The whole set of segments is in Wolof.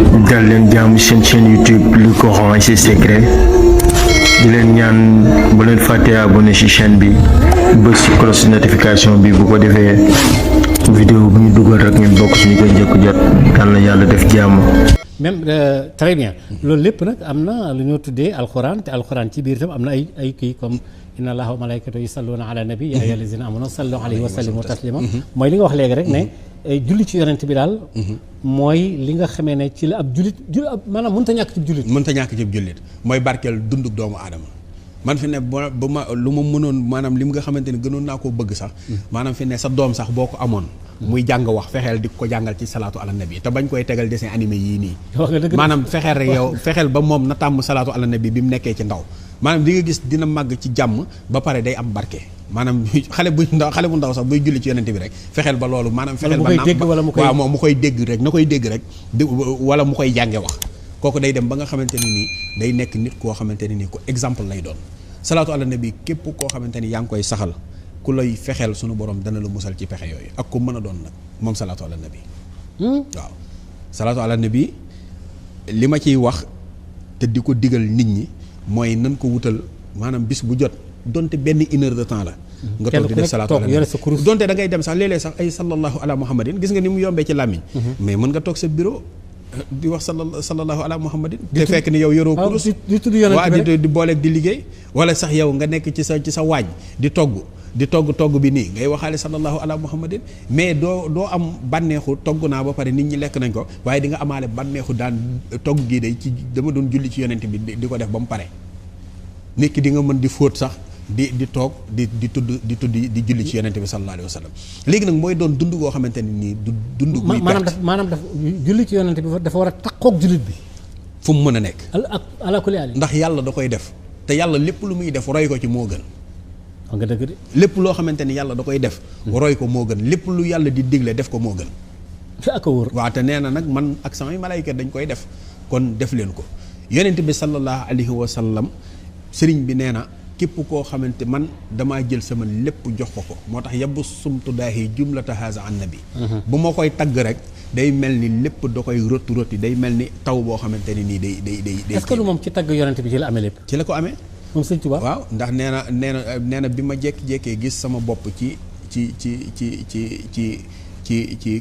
dal leen jàmm seen chaîne YouTube li Coran et ses secrets di leen ñaan bu leen fàttee abonné ci chaîne bi bës ci cloche notification bi bu ko defee vidéo bu ñu dugal rek ngeen bokk ci ñu koy njëkk jot yal na yàlla def jàmm. même très bien loolu lépp nag am na lu ñoo tuddee alxuraan te alxuraan ci biir itam am na ay kii comme inna allaha wa malaikatu yusalluna ala nabi ya ayyuha allazina amanu sallu alayhi wa sallimu taslima mooy li nga wax léegi rek ne julli ci yonent bi daal mooy li nga xamee ne ci la ab jullit maanaam mënta ñàkk ci jullit mënta ñàkk ci jullit mooy barkeel dunduk doomu aadama man fi ne ba ma lu ma mënoon maanaam li nga xamante ne gënoon naa koo bëgg sax maanaam fi ne sa doom sax boo ko amoon muy jàng wax fexeel di ko jàngal ci salaatu ala nabi te bañ koy tegal dessin animé yii nii maanaam fexeel rek yow fexeel ba moom na tàmm salaatu ala nabi bi mu nekkee ci ndaw maanaam di nga gis dina màgg ci jàmm ba pare day am barke maanaam xale bu ndaw sax buy julli ci yonent bi rek fexeel ba loolu maanaam fexeel ba waaw moom mu koy dégg rek na koy dégg rek wala mu koy jànge wax kooku day dem ba nga xamante ne nii day nekk nit koo xamante ne nii ko exemple lay doon salaatu ala nabi képp koo xamante ni yaa ngi koy saxal ku lay fexeel sunu borom dana la musal ci pexe yooyu ak ku mën a doon nag moom salaatu ala nabi waaw salaatu ala nabi li ma ciy wax te di ko digal nit ñi mooy nan ko wutal maanaam bis bu jot donte benn une heure de temps la nga toog di def salaatu ala nabi donte da ngay dem sax léeg-léeg sax ay sallallahu ala muhammadin gis nga ni mu yombee ci làmmiñ mais mën nga toog sa bureau di wax sallallahu ala muhammadin te fekk ni yow yoroo kurus waa di booleeg di liggéey wala sax yow nga nekk ci sa waañ di togg bi nii ngay waxaale sallallahu ala muhammadin mais doo am bànneexu togg naa ba pare nit ñi lekk nañ ko waaye di nga amaale bànneexu daan togg gii day ci dama doon julli ci yonent bi di ko def ba mu pare nit ki di nga mën di fóot sax di toog di tudd di julli ci yonent bi sallallahu alayhi wa sallam léegi nag mooy doon dund goo xamante ne nii du dund buy maanaam daf julli ci yonent bi dafa war a takkook jullit bi fu mu mën a nekk ak ala kulli haal ndax yàlla da koy def te yàlla lépp lu muy def roy ko ci moo gën nga dëgg de lépp loo xamante ni yàlla da koy def roy ko moo gën lépp lu yàlla di digle def ko moo gën ak a wóor waaw te nee na nag man ak samay malaayika dañ koy def kon def leen ko yonent bi sallallahu alayhi wa sallam sëriñ bi nee na képp koo xamante man damaa jël sama lépp jox ko moo tax yabbu sumtu daahi jumlata haza an nabi bu ma koy tagg rek day mel ni lépp da koy roti day mel ni taw boo xamante ni nii day est-ce que lu moom ci tagg yonent bi ci la amee lépp ci la ko amee moom sëñ Tuubaa waaw ndax nee na bi ma jékki-jékkee gis sama bopp ci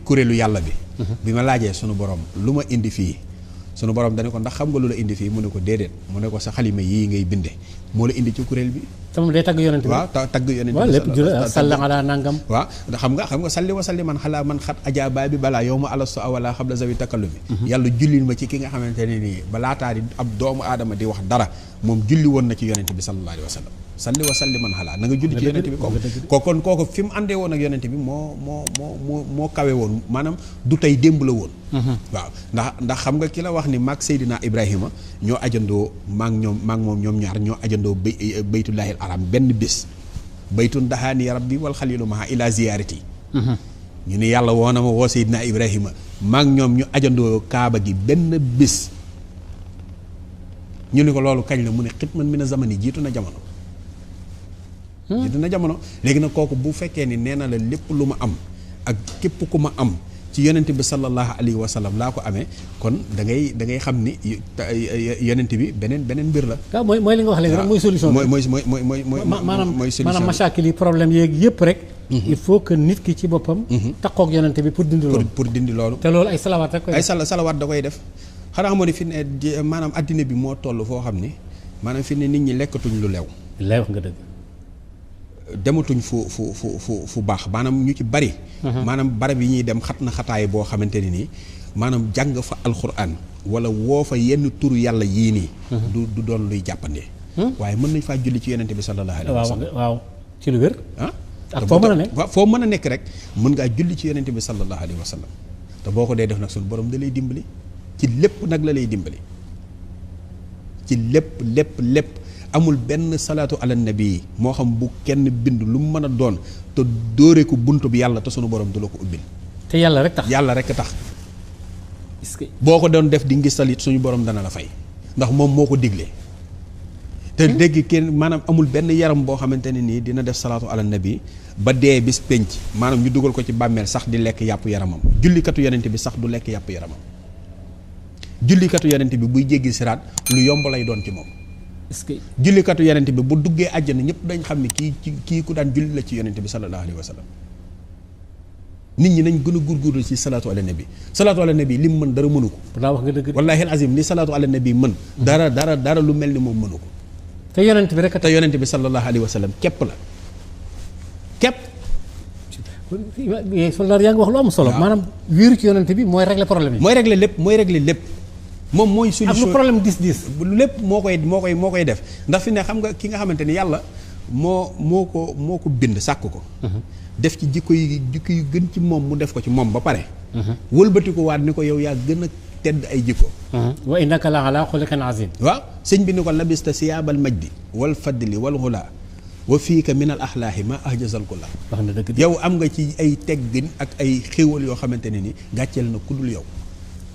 kuréelu yàlla bi bi ma laajee sunu borom lu ma indi fii sunu borom dane ko ndax xam nga lu la indi fii mu ne ko déedéet mu ne ko sa xalima yii ngay binde moo la indi ci kuréel bi sama day tagg yonent bi waaw tagg yonent bi waaw lépp salla ala nangam waaw xam nga salli wa salli man xalaa man xat ajaaba bi balaa yow ma alastu awala xabla zawi takallumi yàlla jullil ma ci ki nga xamante ne nii ba laataa di ab doomu aadama di wax dara moom julli woon na ci yonent bi sallallahu alayhi wa sallam salli wa salli man xalaa na nga julli ci yonent bi kooku fi mu àndee woon ak yonent bi moo kawe woon maanaam du tey démb la woon waaw ndax xam nga ki la wax ni maag Seydina Ibrahima ñoo ajandoo maag moom ñoom ñaar ñoo ajandoo baytullahil aram benn bés baytun dahaani rabbi wal xalilu maha ila ziyarati ñu ne yàlla woo na ma woo Seydina Ibrahima maag ñoom ñu ajandoo kaaba gi benn bés ñu ne ko loolu kañ la mu ne xitman mi na zamani jiitu na jamono léegi nag kooku bu fekkee ni nee na la lépp lu ma am ak képp ku ma am ci yonent bi sallallahu alayhi wa sallam laa ko amee kon da ngay xam ni yonent bi beneen mbir la. waaw mooy li nga wax léegi rek mooy solution mooy maanaam masaakil yi problème yeeg yëpp rek. il faut que nit ki ci boppam. takkook yonent bi pour dindi loolu. te loolu ay salawaat rek koy def ay salawaat da koy def. xanaa xamoo ne fi ne maanaam addina bi moo toll foo xam ni maanaam fi ne nit ñi lekkatuñ lu lew. lew nga dëgg. dematuñ fu baax maanaam ñu ci bari. maanaam barab yi ñuy dem xat na xataay boo xamante ne nii maanaam jàng fa alxuraan wala woo fa yenn turu yàlla yii nii. du doon luy jàppandee. waaye mën nañ faa julli ci yonente bi sallallahu alayhi wa sallam. waaw ci lu wér. ak foo mën a nekk foo mën a nekk rek mën ngaa julli ci yonente bi sallallahu alayhi wa sallam te boo ko dee def nag suñu borom da lay dimbali ci lépp nag la lay dimbali ci lépp. amul benn salaatu ala nabi moo xam bu kenn bind lu mu mën a doon te dóoree ko bunt bi yàlla te sunu borom du la ko ubbil te yàlla rek tax est-ce que boo ko doon def di ngistal it suñu borom dana la fay ndax moom moo ko digle te dégg kenn maanaam amul benn yaram boo xamante ne nii dina def salaatu ala nabi ba dee bis penc maanaam ñu dugal ko ci bàmmeel sax di lekk yàpp yaramam jullikatu yonent bi sax du lekk yàpp yaramam jullikatu yonent bi buy jéggi siraat lu yomb lay doon ci moom. est-ce que jullikatu yonent bi bu duggee àjjana ñëpp dañ xam ne kii ku daan julli la ci yonent bi sallallahu alayhi wa sallam. nit ñi nañ gën a góorgóorlu ci salaatu ala nabi salaatu ala nabi lim mën dara mënu ko. pourtant wax nga dëgg. wallaahi azim li salaatu ala nabi mën. dara lu mel ni moom mënu ko. te yonent bi rek te yonent bi sallallahu alayhi wa sallam képp la képp. soldaar yaa ngi wax lu am solo. maanaam wéeru ci yonent bi mooy régler problème yi. mooy régler lépp moom mooy solution. ak lu problème dis lépp moo koy def ndax fi ne xam nga ki nga xamante ni yàlla moo ko bind sàkk ko. def ci jikko yu gën ci moom mu def ko ci moom ba pare. wëlbati ko waat ni ko yow yaa gën a tedd ay jikko. wa innaka la ala xuluqin azim. waaw sëñ bi ni ko labista siyaabal majdi wal fadli wal xula wa fiika min al axlaahi ma ahjazal kulla. wax na dëgg yow am nga ci ay teggin ak ay xéwal yoo xamante ne ni gàcceel na ku dul yow.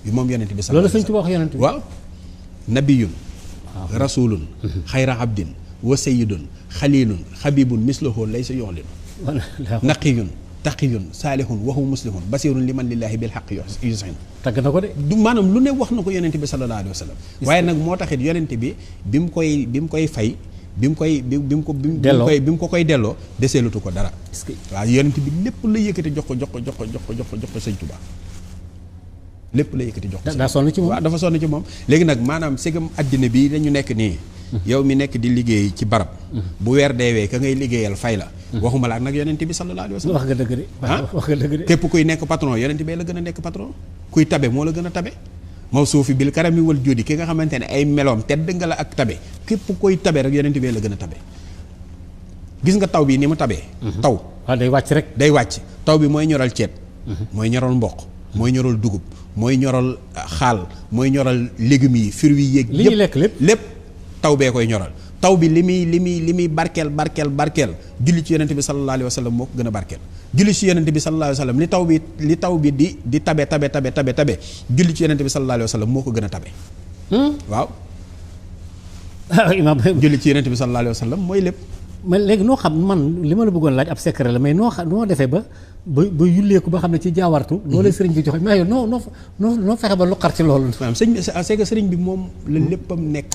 bi moom yonent bi loolu sëñ Tuubaa wax yonent bi. waaw nabiyun rasulun xayra abdin wa sayyidun xalilun xabibun mislahu laysa yu'lin naqiyun taqiyun saalihun waxu muslihun basirun liman lillahi bil xaq yusin. tagg na ko de. du maanaam lu ne wax na ko yonent bi sallallahu alayhi wa sallam. waaye nag moo taxit yonent bi bi mu koy fay bi mu ko koy delloo deseelatu ko dara. est-ce que waaw yonent bi lépp la yëkkati jox ko sëñ Tuubaa lépp la yëkkati jox ko. daa sonn ci moom waaw dafa sonn ci moom. léegi nag maanaam segam àddina bi dañu nekk nii. yow mi nekk di liggéey ci barab. bu weer deewee ka ngay liggéeyal fay la. waxuma la ak nag yonent bi sallallahu alayhi wa sallam. wax nga dëgg de. wax nga dëgg de. képp kuy nekk patron yonent bee la gën a nekk patron. kuy tabe moo la gën a tabe. mawsuufi bil karami wal jóodi ki nga xamante ne ay meloom tedd nga la ak tabe képp koy tabe rek yonent bee la gën a tabe. gis nga taw bi ni mu tabee. taw waaw day wàcc rek. day wàcc taw bi mooy ñoral ceeb. mooy ñoral mboq. mooy ñoral dugub. mooy ñoral xaal. mooy ñoral légumes yi fruits yi yéeg. li ñuy lekk lépp taw bee koy ñoral. taw bi li muy barkeel julli ci yonent bi sallallahu alayhi wa sallam moo ko gën a barkeel. julli ci yonent bi sallallahu alayhi wa sallam li taw bi di tabe julli ci yonent bi sallallahu alayhi wa sallam moo ko gën a tabe. waaw. imaam julli ci yonent bi sallallahu alayhi wa sallam mooy lépp. man léegi noo xam man li ma la bëggoon laaj ab secret la mais noo defee ba yulleeku ba xam ne ci jaawartu. loolu sëriñ bi joxe mais yow noo fexe ba lu xar ci loolu. maanaam sëñ bi c'est que sëriñ bi moom la léppam nekk.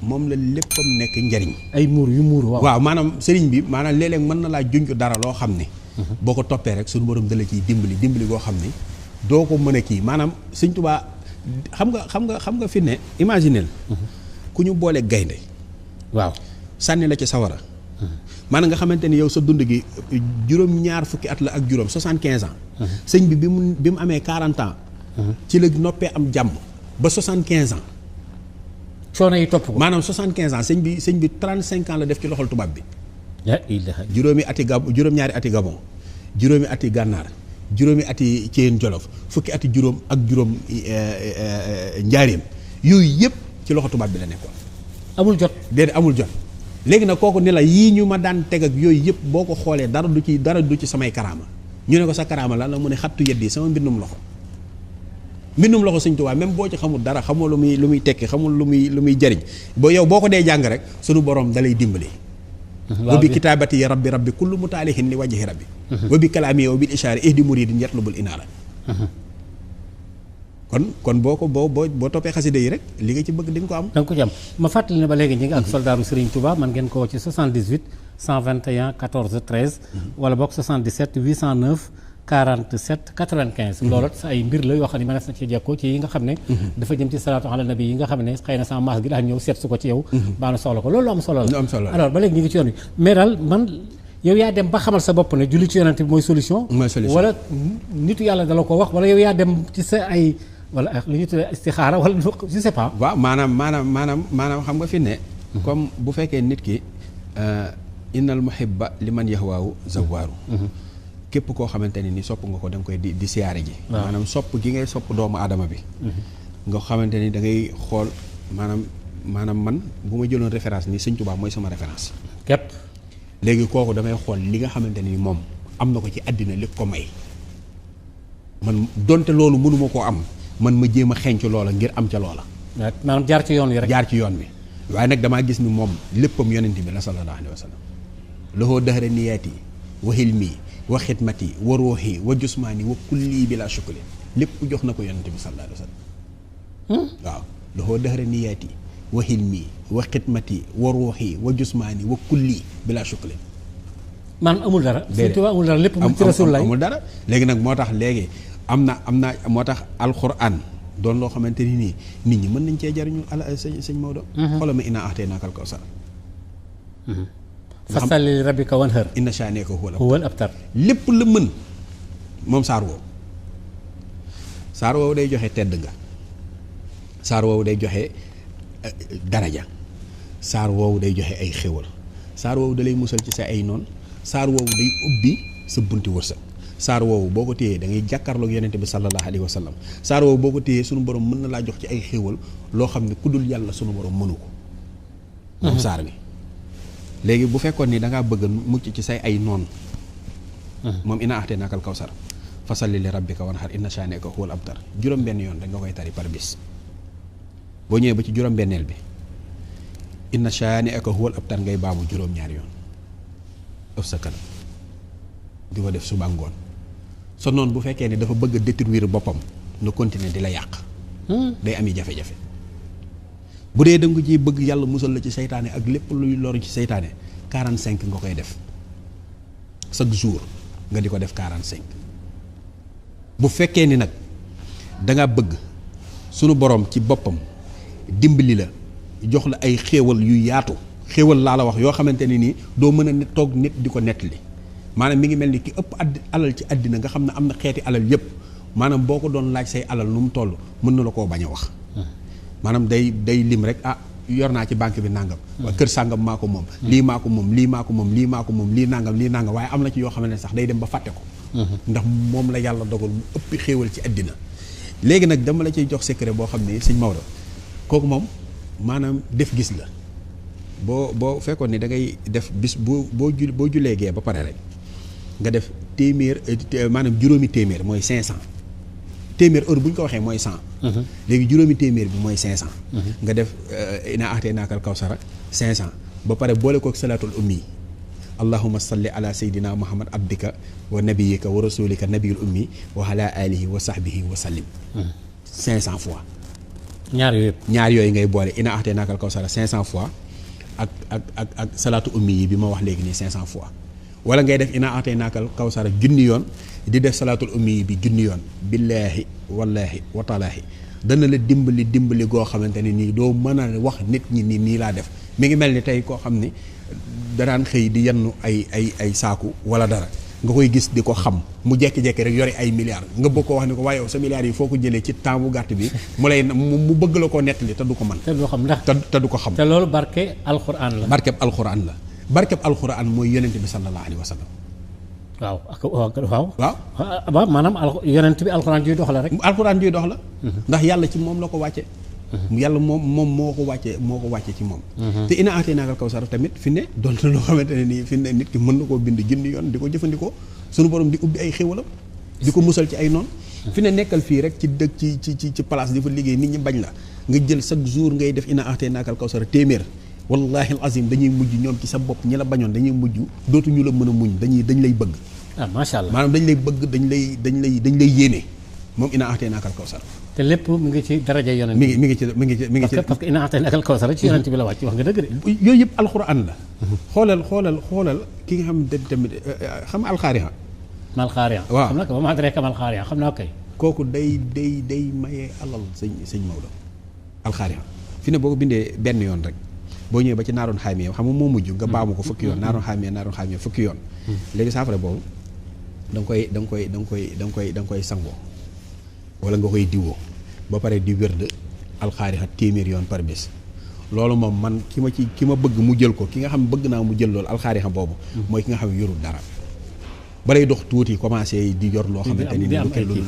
moom la léppam nekk njariñ. ay muur yu muur waaw maanaam sëriñ bi maanaam léeg-léeg mën na laa junj dara loo xam ne. boo ko toppee rek suñu borom dala ciy dimbali goo xam ne doo ko mën a kii maanaam sëñ Tuubaa xam nga fi ne imagineel ku ñu boole gaynde waaw sànni la ci sawara. maanaam nga xamante ni yow sa dund gi juróom-ñaar fukki at la ak juróom 75 ans. sëñ bi bi mu amee 40 ans. ci la noppee am jàmm ba 75 ans. coono yi topp ko maanaam 75 ans sëñ bi 35 ans la def ci loxol tubaab bi. juróom-ñaari ati Gabon juróomi ati gànnaar juróomi ati Ceyeen Jolof fukki ati juróom ak juróom njaareem yooyu yëpp ci loxo tubaab bi la nekkoon. amul jot déedéet amul jot. léegi nag kooku ni la yii ñu ma daan teg ak yooyu yëpp boo ko xoolee dara du ci samay karaama ñu ne ko sa karaama lan la mu ne xattu yeddi sama mbindum loxo sëñ Tuubaa même boo ci xamul dara xamoo lu muy tekki xamul lu muy jariñ yow boo ko dee jàng rek sunu borom dalay dimbali. wa bi kitaabati ya rabbi kullu mutaalihin li wajhi rabbi wa bi kalaami wa bil ishaari ihdi muridin yatlubul inaara kon boo toppee xasida yi rek li nga ci bëgg di nga ko am. da nga ko ci am ma fàttali ne ba léegi ñi ngi ak soldaaru Serigne Touba man ngeen ko woo ci 78 121 14 13. wala boog 77 809 47 95. loolu sa ay mbir la yoo xam ne mënees na ci jekkoo ci yi nga xam ne. dafa jëm ci salaatu ala nabi yi nga xam ne xëy na sama maas gi daal ñëw seet su ko ci yow. baa na soxla ko loolu am solo la. alors ba léegi ñu ngi ci yoon wi mais daal man. yow yaa dem ba xamal sa bopp ne julli ci yonent bi mooy solution. wala nitu yàlla dala ko wax wala yow yaa dem ci sa ay. wala lu ñu tuddee istixaara wala je sais pas. waaw maanaam xam nga fi ne. comme bu fekkee nit ki innal muhibba liman yahwaahu zawaaru. képp koo xamante ne ni sopp nga ko da nga koy di siyaare ji. maanaam sopp gi ngay sopp doomu aadama bi. nga xamante ni da ngay xool maanaam man bu ma jëloon référence nii Sëñ Tuubaa mooy sama référence. képp. léegi kooku damay xool li nga xamante ni moom am na ko ci àddina li ko may man donte loolu mënuma koo am. man ma jéem a xenc loola ngir am ca loola. maanaam jaar ci yoon wi rek. jaar ci yoon wi waaye nag damaa gis ni moom léppam yonent bi la sallallahu alayhi wa sallam. lohoo dahra niyaati wa hilmi wa xidmati wa ruuxi wa jusmaani wa kulli bila shukli lépp jox na ko yonent bi sallallahu alayhi wa sallam waaw loxoo dëxëra niyaati wa xilmi wa xidmati wa ruuxi wa jusmaani wa kulli bila shukli. man amul dara. Sëñ Tuubaa amul dara lépp mu ci Rasulullah amul dara léegi nag moo tax léegi am na moo tax alxuraan doon loo xamante ni nii nit ñi mën nañ cee jariñu sëñ Maodo. xoolal ma inna a'taynaakal kawsar. fasalli li rabbika wanhar. inna shaani'aka huwal abtar. lépp la mën moom saar woowu. saar woowu day joxe tedd nga. saar woowu day joxe daraja. saar woowu day joxe ay xéwal. saar woowu da lay musal ci sa ay noon. saar woowu day ubbi sa bunti wërsëg. saar woowu boo ko téyee da ngay jàkkaarloog yonente bi sallallahu alayhi wa sallam. saar woowu boo ko téyee sunu borom mën na laa jox ci ay xéwal loo xam ne ku dul yàlla sunu borom mënu ko. moom saar bi. léegi bu fekkoon ni da ngaa bëgg mucc ci say ay noon. moom inna a'taynaakal kawsar fasalli li rabbika wanhar inna shaani'aka huwal abtar juróom-benn yoon da nga koy tari par bis. boo ñëwee ba ci juróom-benneel bi inna shaani'aka huwal abtar ngay baamu juróom-ñaari yoon. ëf sa kanam di ko def suba ngoon sa noonu bu fekkee ne dafa bëgg a détruire boppam na continuer di la yàq. day ami jafe-jafe. bu dee da nga ciy bëgg yàlla musal la ci seytaane ak lépp luy loru ci seytaane 45 nga koy def chaque jour nga di ko def 45. bu fekkee ni nag da nga bëgg sunu borom ci boppam dimbali la jox la ay xéewal yu yaatu xéewal laa la wax yoo xamante ne nii doo mën a nit toog nit di ko nettali maanaam mi ngi mel ni ki ëpp alal ci àddina nga xam ne am na xeeti alal yépp maanaam boo ko doon laaj say alal nu mu toll mën na la koo bañ a wax. maanaam day lim rek yor naa ci banque bi nangam. kër sàngam maa ko moom. lii maa ko moom lii maa ko moom lii maa ko moom lii nangam waaye am na ci yoo xam ne sax day dem ba fàtte ko. ndax moom la yàlla dogal mu ëpp xéewal ci àddina. léegi nag dama la ciy jox secret boo xam ne sëñ Maodo kooku moom maanaam def gis la boo fekkoon ni da ngay def bis boo julee gee ba pare rek nga def téeméer maanaam juróomi téeméer mooy 500. téeméer heure bu ñu ko waxee mooy 100. léegi juróomi téeméer bi mooy 500. nga def inna a'taynaakal kawsara 500 ba pare boole kook salaatul ummi allahumma salli ala sayyidina muhammad abdika wa nabiyika wa rasulika nabiyul ummi wa ala alihi wa sahbihi wa sallim. 500 fois. ñaar yooyu ngay boole inna a'taynaakal kawsara 500 fois ak salaatu ummi yi bi ma wax léegi nii 500 fois. wala ngay def inna a'taynaakal kawsara junni yoon di def salaatul ummi bi junni yoon billaahi wallaahi wataalaahi dana la dimbali goo xamante ne nii doo mën a wax nit ñi nii laa def mi ngi mel ni tey koo xam ni daraan xëy di yenn ay saaku wala dara nga koy gis di ko xam mu jekki-jekki rek yore ay milliards nga bëgg ko wax ni ko waaye yow sa milliards yi foo ko jëlee ci temps bu gàtt bi mu bëgg la koo nettali te du ko mën. te du ko xam ndax te du ko xam. te loolu barke alxuraan la. barkeb alxuraan mooy yonent bi sallallahu alayhi wa sallam. waaw maanaam yonent bi alxuraan juy dox la rek. alxuraan juy dox la. ndax yàlla ci moom la ko wàcce. yàlla moom moo ko wàcce ci moom. te inna a'taynaakal kawsar tamit fi ne doon na loo xamante ne nii fi ne nit ki mën na koo bind junni yoon di ko jëfandikoo sunu borom di ubbi ay xéwalam di ko musal ci ay noon. fi ne nekkal fii rek ci dëkk ci place di fa liggéey nit ñi bañ la nga jël chaque jour ngay def inna a'taynaakal kawsar téeméer. wallahi alazim dañuy mujj ñoom ci sa bopp ñi la bañoon dañuy mujj dootuñu la mën a muñ dañ lay bëgg. macha allah maanaam dañ lay bëgg dañ lay yéene moom inna a'taynaakal kawsar. te lépp mi ngi ci daraja yonent mi ngi ci parce que inna a'taynaakal kawsar ci yonent bi la wàcc wax nga dëgg de. yooyu yëpp alxuraan la. xoolal ki nga xam ne tamit xam nga alxaariya. waaw xam naa ko ba ma adraaka mal xaariya xam naa kay. kooku day maye alal sëñ Maodo alxaariya fi ne boo ko bindee benn yoon rek. boo ñëwee ba ci naaroon xaymee xam nga moo mujj nga baamu ko fukki yoon naaroon xaymee fukki yoon. léegi saafara boobu da nga koy sangoo wala nga koy diwoo ba pare di wérd alxaarixa téeméer yoon par bés. loolu moom man ki ma bëgg mu jël ko ki nga xam bëgg naa mu jël loolu alxaarixa boobu. mooy ki nga xam yorul dara balay dox tuuti commencé di yor loo xamante ni. très bien.